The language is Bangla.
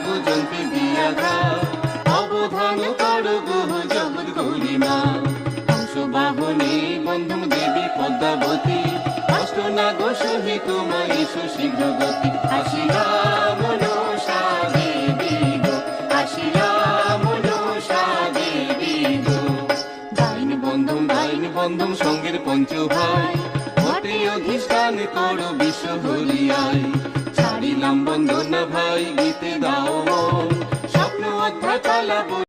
গো যন্ত্রে দিয়া ঘাও, অবধান করো গো জগৎ গৌরী মা। হংসবাহনে বন্ধন দেবী পদ্মাবতী, কষ্ট না গো সহি তোমায় এসো শীঘ্র গতি। আসিলাম মনসা দেবী গো, আসিলাম মনসা দেবী গো। বাইন বন্ধন সঙ্গের পঞ্চ ভাই, ঘটে অধিষ্ঠান করো বিশ্ব হরিয়ায়। ছাড়িলাম বন্দনা ভাই, গীতে দাও মন, স্বপ্ন অধ্যায় পালাবো।